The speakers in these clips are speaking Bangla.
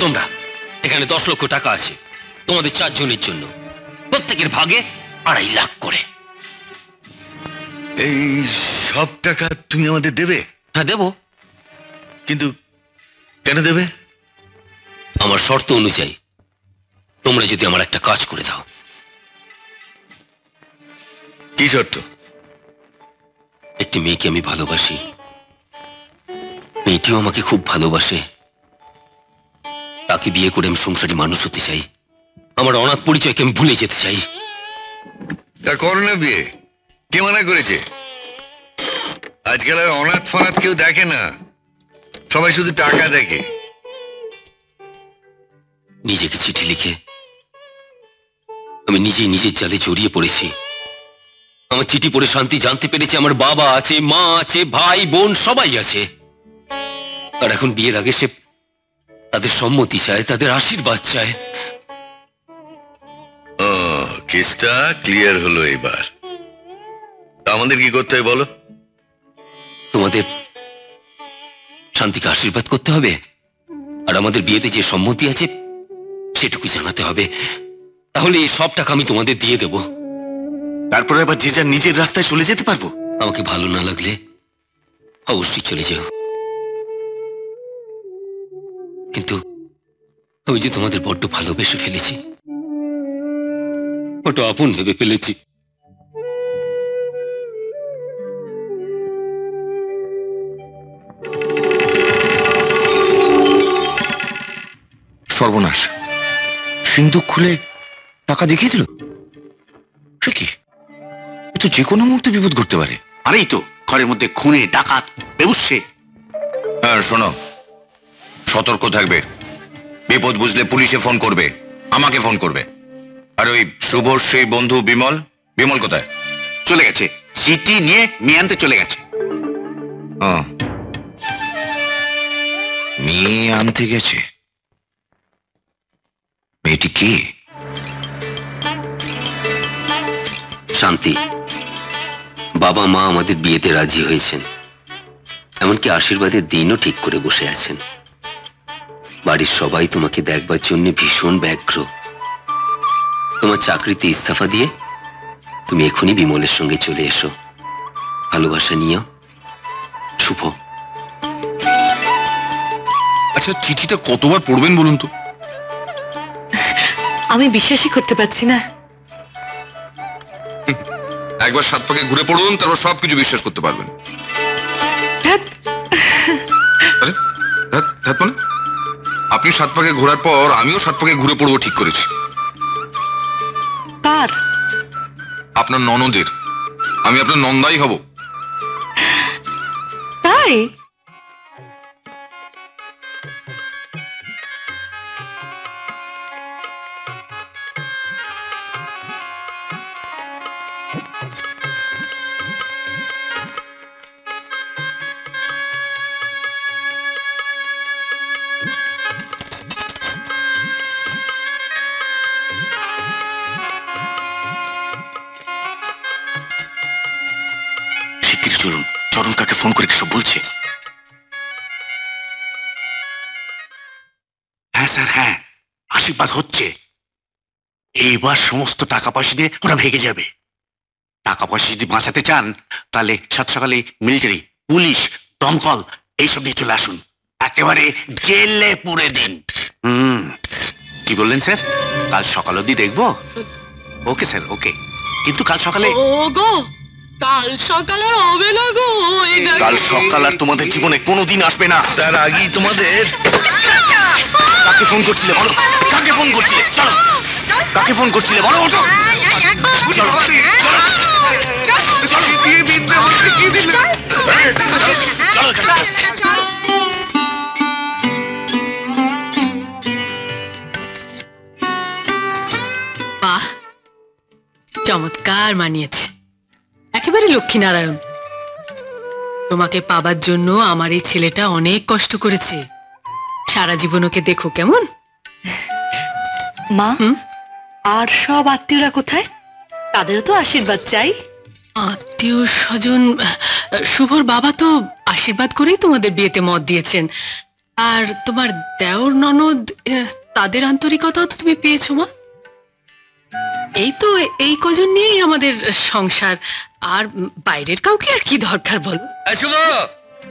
তোমরা, এখানে 10 লক্ষ টাকা আছে তোমাদের 4 জনের জন্য, প্রত্যেকের ভাগে 2.5 লাখ করে। এই সব টাকা তুমি আমাদের দেবে? হ্যাঁ দেব। কিন্তু কেন দেবে? আমার শর্ত অনুযায়ী তোমরা যদি আমার একটা কাজ করে দাও। কি শর্ত? একটি মেয়েকে আমি ভালোবাসি, মেয়েটিও আমাকে খুব ভালোবাসে, তাকে বিয়ে করে আমি সংসারী মানুষ হতে চাই, আমার অনাথ পরিচয়কে আমি ভুলে যেতে চাই। তা করো না বিয়ে, কে মানা করেছে? আজকাল আর অনাথ ফনাথ কেউ দেখে না, সবাই শুধু টাকা দেখে। নিজেকে চিঠি লিখে আমি নিজেই নিজের জালে জড়িয়ে পড়েছি। আমার চিঠি পড়ে শান্তি জানতে পেরেছে আমার বাবা আছে, মা আছে, ভাই বোন সবাই আছে, আর এখন বিয়ের আগে সে তাদের সম্মতি চায়, তাদের আশীর্বাদ চায়। কেসটা ক্লিয়ার হলো এবার। আমাদের কি করতে হবে বলো? তোমাদের শান্তিকে আশীর্বাদ করতে হবে, আর আমাদের বিয়েতে যে সম্মতি আছে সেটুকু জানাতে হবে। তাহলে এই সব টাকা আমি তোমাদের দিয়ে দেব। তারপরে আবার যে যার নিজের রাস্তায় চলে যেতে পারবো। আমাকে ভালো না লাগলে অবশ্যই চলে যেও, কিন্তু আমি যে তোমাদের বড্ড ভালোবেসে ফেলেছি, বড্ড আপন ভেবে ফেলেছি। সর্বনাশ, সিন্ধুক খুলে টাকা দেখিয়ে দিল। সে কি, এ তো যে কোনো মুহূর্তে বিপদ ঘটতে পারে। আরেই তো ঘরের মধ্যে খুনে ডাকাত বেবুসে। হ্যাঁ শোনো, সতর্ক থাকবে, বিপদ বুঝলে পুলিশে ফোন করবে, আমাকে ফোন করবে। আর ওই শুভর সেই বন্ধু বিমল, বিমল কোথায়? চলে গেছে, চিঠি নিয়ে মেয়ে আনতে চলে গেছে। মেয়ে আনতে গেছে? মেয়েটি কে? শান্তি। বাবা মা আমাদের বিয়েতে রাজি হয়েছেন, এমনকি আশীর্বাদের দিনও ঠিক করে বসে আছেন। বাড়ির সবাই তোমাকে দেখবার জন্য ভীষণ ব্যগ্র। তোমার চাকরিতে ইস্তফা দিয়ে তুমি এখনই বিমলের সঙ্গে চলে এসো। ভালোবাসা নিও, শুভ। আচ্ছা, চিঠিটা কতবার পড়বেন বলুন তো? আমি বিশ্বাসই করতে পারছি না। একবার 7 পাকে ঘুরে পড়ুন, তারপর সবকিছু বিশ্বাস করতে পারবেন। আরে মানে আপনি 7 পাকে ঘোরার পর আমিও 7 পাকে ঘুরে পড়বো ঠিক করেছি। কার? আপনার ননদের। আমি আপনার নন্দাই হব। তাই? চলুন, চরণ কাকে ফোন করে সব বলছে। হ্যাঁ স্যার, হ্যাঁ, আশীর্বাদ হচ্ছে। এইবার সমস্ত টাকা পয়সা দিয়ে ওরা ভেগে যাবে। টাকা পয়সা যদি বাঁচাতে চান তাহলে সাত সকালে মিলিটারি, পুলিশ, দমকল এইসব নিয়ে চলে আসুন, একেবারে জেলে পুরে দিন। কি বললেন স্যার? কাল সকাল অবধি দেখবো? ওকে স্যার, ওকে। কিন্তু কাল সকালে কাল সকাল আর হবে না গো। কাল সকাল আর তোমাদের জীবনে কোনোদিন আসবে না। তার আগেই তোমাদের। কাকে ফোন করছিলে বলো? কাকে ফোন করছিলে? চলো, কাকে ফোন করছিলে বলো? ওঠো, চলো বাহ, চমৎকার মানিয়েছে, একেবারে লক্ষ্মীনারায়ণ। তোমাকে পাবার জন্য আমার এই ছেলেটা অনেক কষ্ট করেছে। সারা জীবন ওকে দেখো কেমন। মা, আর সব আত্মীয়রা কোথায়? তাদেরও তো আশীর্বাদ চাই। আত্মীয় স্বজন, শুভর বাবা তো আশীর্বাদ করেই তোমাদের বিয়েতে মত দিয়েছেন। আর তোমার দেওর ননদ তাদের আন্তরিকতাও তো তুমি পেয়েছো মা। এই তো এই কজন নিয়েই আমাদের সংসার, আর বাইরের কাউকে আর কি দরকার বলো। শুভ,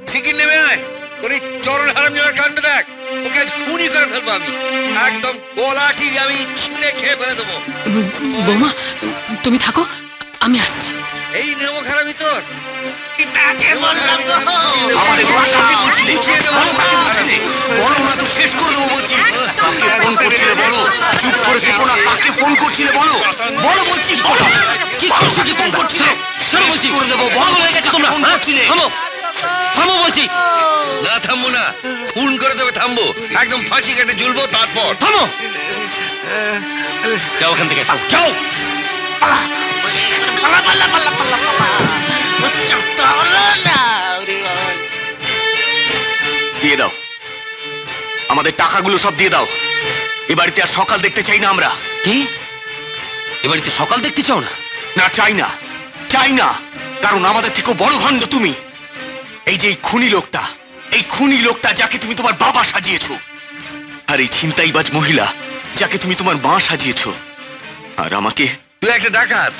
শিগগির নেমে আয়। তোর এই চরণ হারাম যাওয়ার কাণ্ড দেখ। ওকে আজ খুনই করে ফেলবো আমি। একদম গলাটি আমি ছিঁড়ে খেয়ে ফেলে দেবো। বৌমা তুমি থাকো, আমি আসছি। এই নেমো খারাপই তোর। আমাদের বাচ্চাকে বলছিলে, বলো কাকে বলছিলে? বলো না তো শেষ করে দেবো বলছি। কাকে ফোন করছিলে বলো? চুপ করে থেকো না, কাকে ফোন করছিলে বলো? বলো বলছি, বলো। কি করছো, কি ফোন করছিলে? শেষ করে দেবো, বলো হয়ে গেছে তোমরা। ফোন করছিলে? থামো, থামো বলছি। না থামবো না, খুন করে দেবে থামবো। একদম ফাঁসি কেটে ঝুলবো তারপর। থামো, যাও ওখান থেকে, যাও। দিয়ে দাও, আমাদের টাকাগুলো সব দিয়ে দাও। এ বাড়িতে আর সকাল দেখতে চাই না আমরা। কি, এ বাড়িতে সকাল দেখতে চাও না? না, চাই না, চাই না। কারণ আমাদের থেকে বড় ভণ্ড তুমি। এই যে এই খুনি লোকটা, এই খুনি লোকটা যাকে তুমি তোমার বাবা সাজিয়েছো, আর এই ছিনতাইবাজ মহিলা যাকে তুমি তোমার মা সাজিয়েছো, আর আমাকে তুই একটা ডাকাত,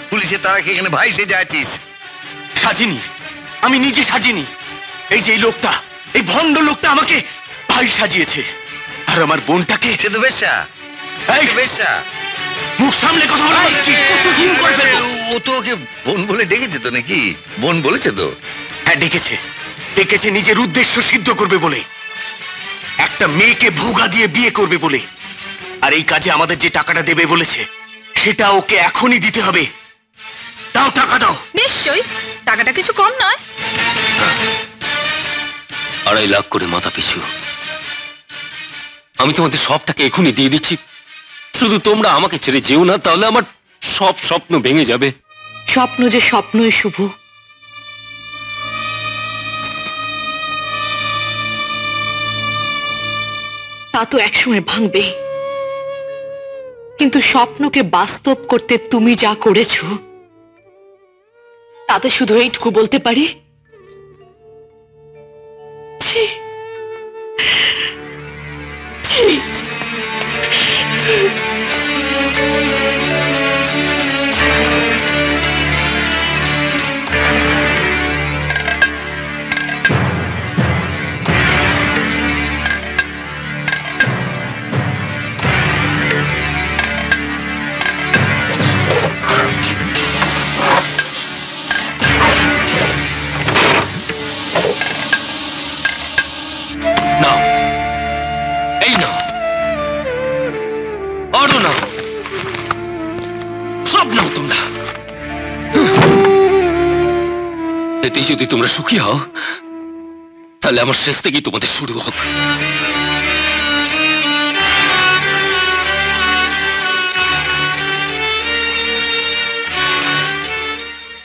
পুলিশের তারা এখানে ভাই সেজে আছিস। সাজিনি, আমি নিজে সাজিনি। এই যে এই লোকটা, এই ভণ্ড লোকটা আমাকে ভাই সাজিয়েছে, আর আমার বোনটাকে সে তো বেশ্যা, এই বেশ্যা। মুখ সামলে কথা বলা হচ্ছে, খুন করে ফেলবো। ও তো ওকে বোন বলে ডেকেছে তো নাকি? বোন বলেছে তো? হ্যাঁ, ডেকেছে, ডেকেছে নিজের উদ্দেশ্য সিদ্ধ করবে বলে, একটা মেয়েকে ভোগা দিয়ে বিয়ে করবে বলে। আর এই কাজে আমাদের যে টাকাটা দেবে বলেছে, সেটা ওকে এখনই দিতে হবে। দাও, টাকা দাও। নিশ্চয়ই, টাকাটা কিছু কম নয়। 2.5 লাখ করে মাথা পিছু। আমি তোমাদের সব টাকা এখনই দিয়ে দিচ্ছি, শুধু তোমরা আমাকে ছেড়ে যেও না, তাহলে আমার সব স্বপ্ন ভেঙে যাবে। স্বপ্ন যে স্বপ্নই শুভ। তা তো একসময় ভাঙবে, কিন্তু স্বপ্নকে বাস্তব করতে তুমি যা করেছো, তাতে শুধু এইটুকু বলতে পারি, ছি, ছি। নাও, এই নাও, আরো নাও, সব নাও তোমরা। এতে যদি তোমরা সুখী হও, তাহলে আমার শেষ থেকেই তোমাদের শুরু হোক।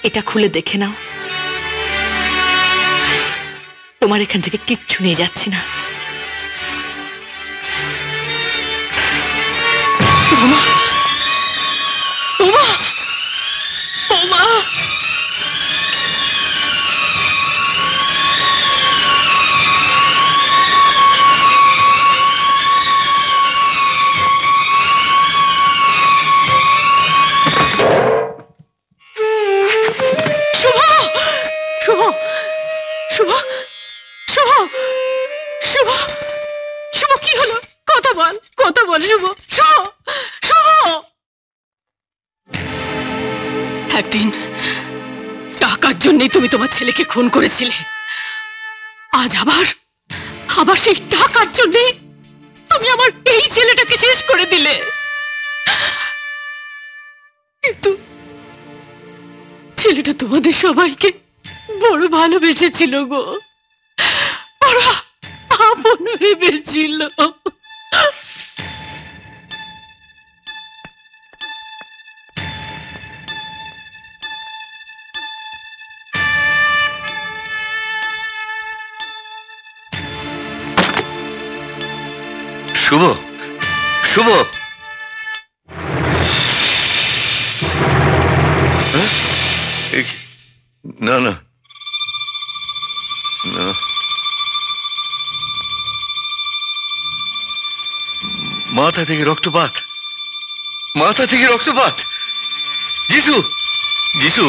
এটা খুলে দেখে নাও, তোমার এখান থেকে কিচ্ছু নিয়ে যাচ্ছি না। বৌমা, বৌমা, বৌমা। শুভ, শুভ, শুভ, শুভ, শুভ, শুভ, কি হলো? কথা বল, কথা বল শুভ, শুভ, শুভ। একদিন টাকার জন্যই তুমি তোমার ছেলেকে খুন করেছিলে, আজ আবার আবার সেই টাকার জন্যে তুমি আমার এই ছেলেটাকে শেষ করে দিলে। কিন্তু ছেলেটা তোমাদের সবাইকে বড় ভালোবেসেছিল গো, বড় আপন ভেবেছিল। শুভ, শুভ, হ্যাঁ? না না না, মাথা থেকে রক্তপাত, মাথা থেকে রক্তপাত। যিশু, যিশু,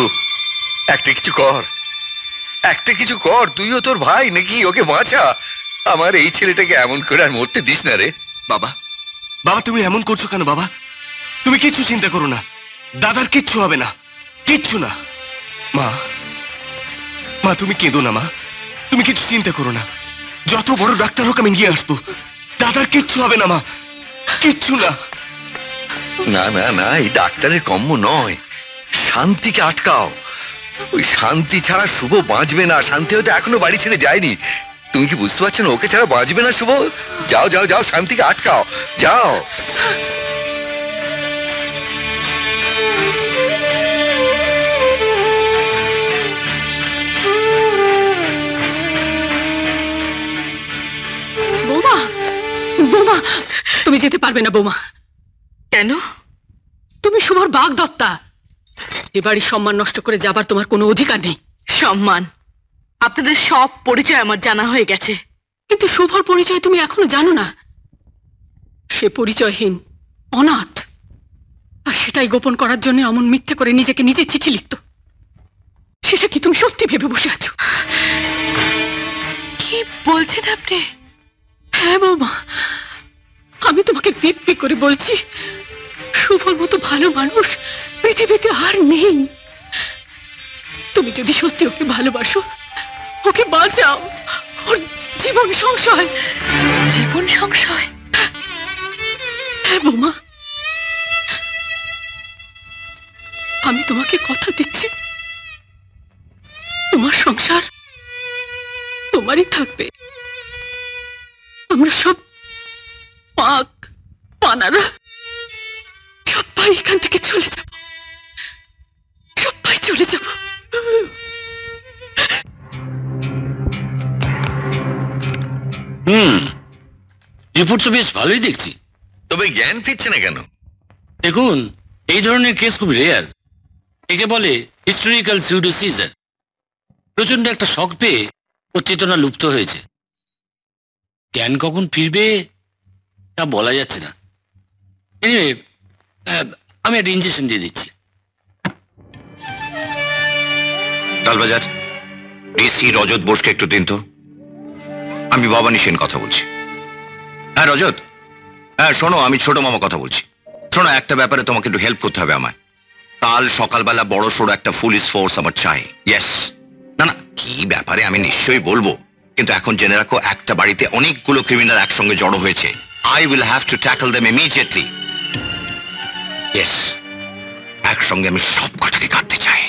একটা কিছু কর, একটা কিছু কর। তুইও তোর ভাই নাকি, ওকে বাঁচা। আমার এই ছেলেটাকে এমন করে আর মরতে দিস না রে। বাবা, বাবা তুমি এমন করছো কেন বাবা? তুমি কিচ্ছু চিন্তা করো না, দাদার কিচ্ছু হবে না, কিচ্ছু না। মা, মা তুমি কেঁদো না মা, তুমি কিছু চিন্তা করো না। যত বড় ডাক্তার হোক আমি নিয়ে আসবো, দাদার কিচ্ছু হবে না মা, কিচ্ছু না। না না না, এই ডাক্তারের কম্ম নয়। শান্তিকে আটকাও। ওই শান্তি ছাড়া শুভ বাঁচবে না। শান্তি হয়তো এখনো বাড়ি ছেড়ে যায়নি। তুমি কি বুঝতে পারছো না? ওকে ছাড়া বাঁচবে না শুভ। যাও যাও যাও, শান্তিকে আটকাও, যাও। বৌমা, বৌমা, তুমি যেতে পারবে না বৌমা। কেন? তুমি শুভর বাগদত্তা। এ বাড়ির সম্মান নষ্ট করে যাবার তোমার কোনো অধিকার নেই। সম্মান? আপনাদের সব পরিচয় আমার জানা হয়ে গেছে। কিন্তু শুভর পরিচয় তুমি এখনো জানো না। সে পরিচয়হীন, অনাথ। আর সেটাই গোপন করার জন্য অমন মিথ্যে করে নিজেকে নিজে চিঠি লিখত। সেটা কি তুমি সত্যি ভেবে বসে আছো? কি বলছেন আপনি? হ্যাঁ বৌমা, আমি তোমাকে দিব্যি করে বলছি, শুভর মতো ভালো মানুষ পৃথিবীতে আর নেই। তুমি যদি সত্যি ওকে ভালোবাসো, ওকে বাঁচাও। ওর জীবন সংশয়। জীবন সংশয়? হ্যাঁ বৌমা, আমি তোমাকে কথা দিচ্ছি, তোমার সংসার তোমারই থাকবে। আমরা সব পাক পানারা সবাই এখান থেকে চলে যাব, সবাই চলে যাব। রিপোর্ট তো বেশ ভালোই দেখছি। তবে জ্ঞান ফিরছে না কেন? দেখুন, এই ধরনের কেস খুব রেয়ার। একে বলে হিস্টোরিক্যাল সিউডোসিজার। প্রচন্ড একটা শক পেয়ে ওর চেতনা লুপ্ত হয়েছে। জ্ঞান কখন ফিরবে তা বলা যাচ্ছে না। এনিওয়ে, আমি একটা ইনজেকশন দিয়ে দিচ্ছি। লালবাজার, ডিসি রজত বোসকে একটু দিন তো। আমি ভবানী সেন কথা বলছি। হ্যাঁ রজত, হ্যাঁ শোনো, আমি ছোট মামা কথা বলছি। শোনো, একটা ব্যাপারে তোমাকে একটু হেল্প করতে হবে আমায়। কাল সকালবেলা বড় সড়ো একটা পুলিশ ফোর্স আমার চাই। ইয়েস। না না, কি ব্যাপারে আমি নিশ্চয়ই বলবো, কিন্তু এখন জেনে রাখো, একটা বাড়িতে অনেকগুলো ক্রিমিনাল একসঙ্গে জড়ো হয়েছে। I will have to tackle them immediately. Yes, একসঙ্গে আমি সব কটাকে কাটতে চাই।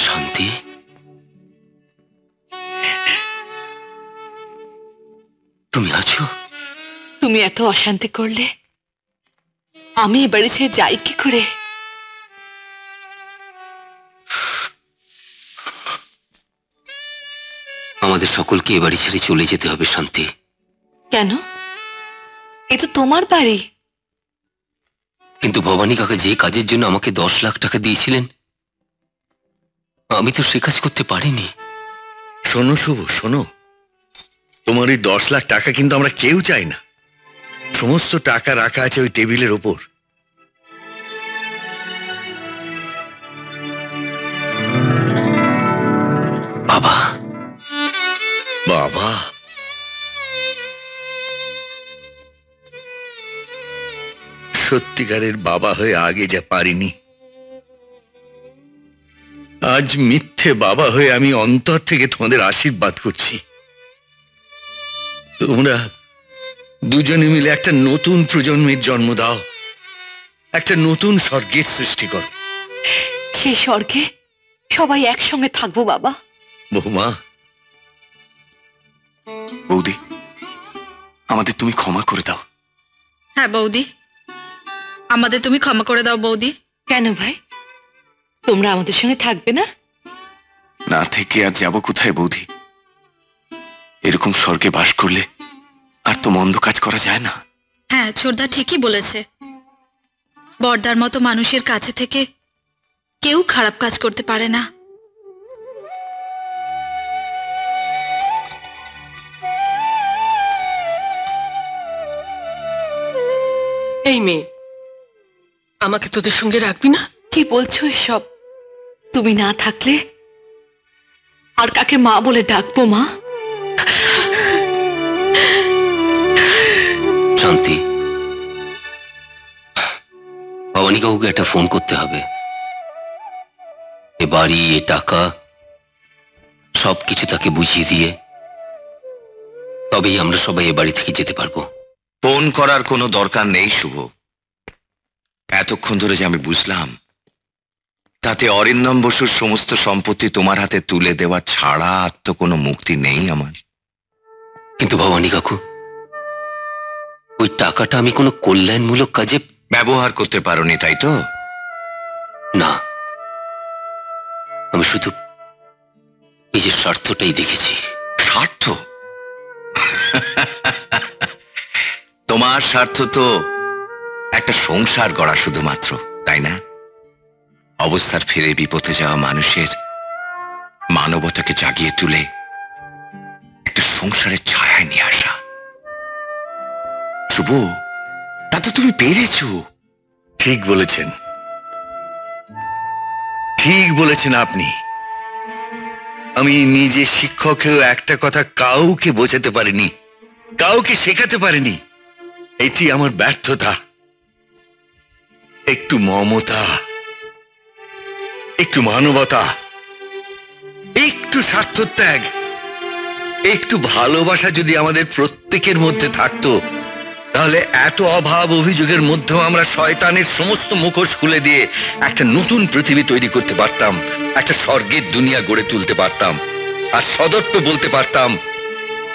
শান্তি, তুমি আছো? তুমি এত অশান্তি করলে আমি এ বাড়ি ছেড়ে যাই কি করে? আমাদের সকলকে এ বাড়ি ছেড়ে চলে যেতে হবে শান্তি। কেন? এ তো তোমার বাড়ি। কিন্তু ভবানী কাকা যে কাজের জন্য আমাকে 10 লাখ টাকা দিয়েছিলেন, আমি তো সে কাজ করতে পারিনি। শোনো শুভ, শোনো, তোমার ওই 10 লাখ টাকা কিন্তু আমরা কেউ চাই না। সমস্ত টাকা রাখা আছে ওই টেবিলের ওপর। বাবা, বাবা, সত্যিকারের বাবা হয়ে আগে যা পারিনি, আজ মিথ্যে বাবা হয়ে আমি অন্তর থেকে তোমাদের আশীর্বাদ করছি। তোমরা দুজনে মিলে একটা নতুন প্রজন্মের জন্ম দাও, একটা নতুন স্বর্গের সৃষ্টি করো। সেই স্বর্গে সবাই একসঙ্গে থাকবো বাবা। বৌমা, বৌদি, আমাদের তুমি ক্ষমা করে দাও। হ্যাঁ বৌদি, আমাদের তুমি ক্ষমা করে দাও বৌদি। কেন ভাই, তোমরা আমাদের সঙ্গে থাকবে না? না থেকে আর যাব কোথায় বৌদি? এরকম স্বর্গে বাস করলে আর তো মন্দ কাজ করা যায় না। হ্যাঁ, ছোটদা ঠিকই বলেছে। বর্দার মতো মানুষের কাছে থেকে কেউ খারাপ কাজ করতে পারে না। এই মেয়ে, আমাকে তোদের সঙ্গে রাখবি না? কি বলছো এসব? তুমি না থাকলে আর কাকে মা বলে ডাকবো মা? শান্তি, ভবানী কাকুকে একটা ফোন করতে হবে। এ বাড়ি, এ টাকা সবকিছু তাকে বুঝিয়ে দিয়ে তবেই আমরা সবাই এ বাড়ি থেকে যেতে পারবো। ফোন করার কোনো দরকার নেই শুভ। এতক্ষণ ধরে যে আমি বুঝলাম, তাতে অরিন্দম বসুর সমস্ত সম্পত্তি তোমার হাতে তুলে দেওয়া ছাড়া আর তো কোনো মুক্তি নেই আমার। কিন্তু ভবানী কাকু, ওই টাকাটা আমি কোনো কল্যাণমূলক কাজে ব্যবহার করতে পারোনি, তাই তো? না, আমি শুধু নিজের স্বার্থটাই দেখেছি। স্বার্থ? তোমার স্বার্থ তো একটা সংসার গড়া শুধুমাত্র, তাই না? অবস্থার ফিরে বিপথে যাওয়া মানুষের মানবতাকে জাগিয়ে তুলে একটা সংসারের ছায়ায় নিয়ে আসা। শুভ, তা তো তুমি পেরেছো। ঠিক বলেছেন, ঠিক বলেছেন আপনি। আমি নিজে শিক্ষক হয়েও একটা কথা কাউকে বোঝাতে পারিনি, কাউকে শেখাতে পারিনি। এটি আমার ব্যর্থতা। একটু মমতা, একটু মানবতা, একটু স্বার্থত্যাগ, একটু ভালোবাসা যদি আমাদের প্রত্যেকের মধ্যে থাকতো, তাহলে এত অভাব অভিযোগের মধ্যেও আমরা শয়তানের সমস্ত মুখোশ খুলে দিয়ে একটা নতুন পৃথিবী তৈরি করতে পারতাম, একটা স্বর্গের দুনিয়া গড়ে তুলতে পারতাম, আর সদর্পে বলতে পারতাম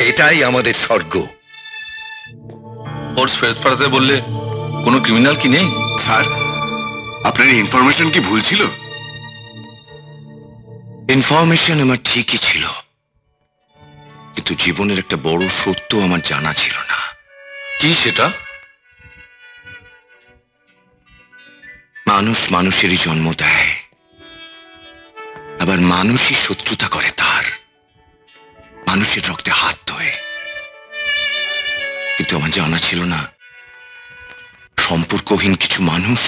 এটাই আমাদের স্বর্গ। ফোর্স ফেরত পাঠাতে বললে কোনো ক্রিমিনাল কি নেই? স্যার, আপনার ইনফরমেশন কি ভুল ছিল? ইনফরমেশন আমার ঠিকই ছিল, কিন্তু জীবনের একটা বড় সত্য আমার জানা ছিল না। কি সেটা? মানুষ মানুষেরই জন্ম দেয়, আবার মানুষই শত্রুতা করে তার, মানুষের রক্তে হাত ধোয়। কিন্তু আমার জানা ছিল না সম্পর্কহীন কিছু মানুষ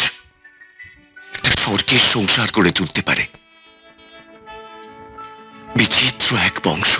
একটা স্বর্গের সংসার করে তুলতে পারে। বিচিত্র এক বংশ